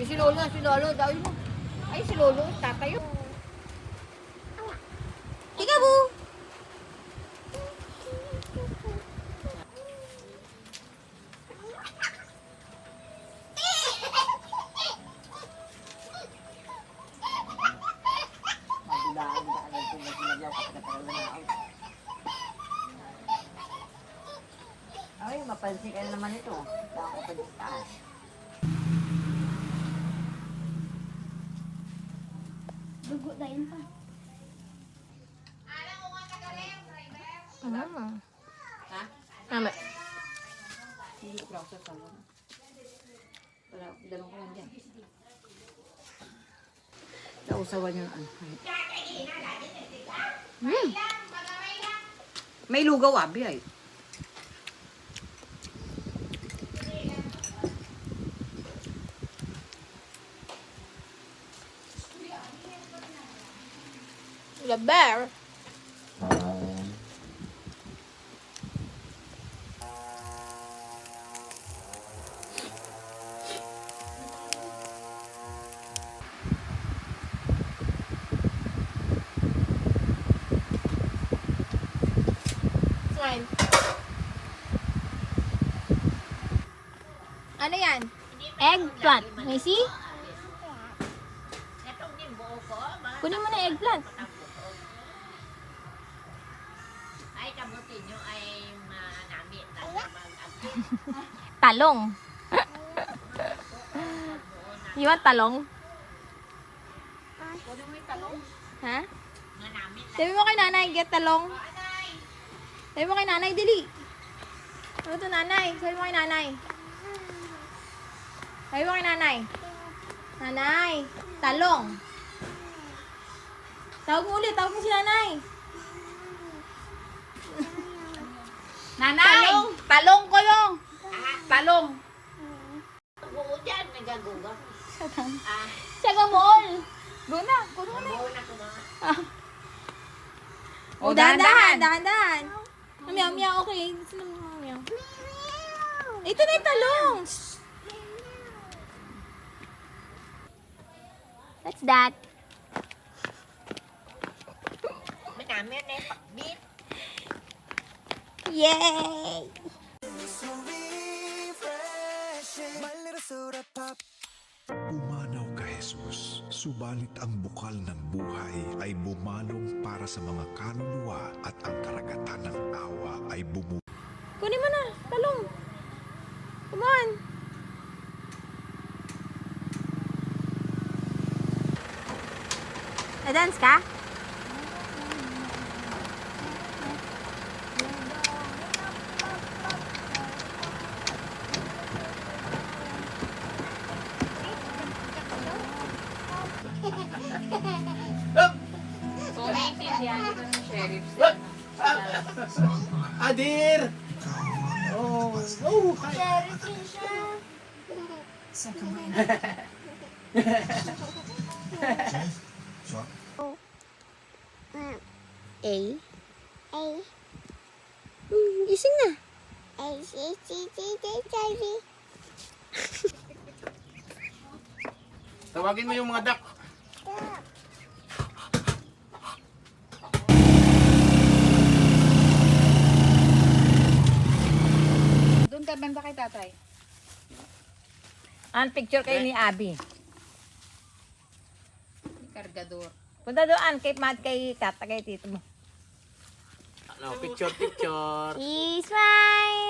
Si Lolo daw yun. Ay, si Lolo, tatayo. Ikabu! Ay, mapansin ka naman ito. Ako pa dito taas. Dugo na yun pa. Ha? Tama. Hindi ko lang sa salon. Wala, dalawang ko lang dyan. Nausawan yung ano. May lugaw abi ay. The bear. Fine. Ano yan? Eggplant. May see? Kunin mo na yung eggplant. Ay, kabuti nyo ay manamit na Talong. You want talong? Ha? manamit. Sabi mo kay nanay, get talong. Sabi mo kay nanay, dili. Ano to nanay? Sabi mo kay nanay. Sabi mo kay nanay. Nanay, talong. Tawag mo ulit, tawag mo si nanay. Nanay! Talong, talong ko yung. Talong. Buo dyan, nagaguga. Ah, Siya gamol. Guna, kuno na. buo na ko mga. O, dahan-dahan, dahan-dahan. Meow, meow, okay. Gusto na meow, meow. Ito na yung talong. What's that? Manamit na yung pakbit. Yay! Pumanaw ka, Jesus. Subalit ang bukal ng buhay ay bumalong para sa mga kaluluwa at ang karagatan ng awa ay Kunin mo na, talong. Come on. Na-dance ka? Adir! Oh, oh, hi. A. Gising na. Tawagin mo yung mga duck. Doon ka banda kay tatay. An picture kayo ni Abby. Kargador. Punta doon kay Matt kay Kat, kay tito mo. Ano, picture, picture. Smile!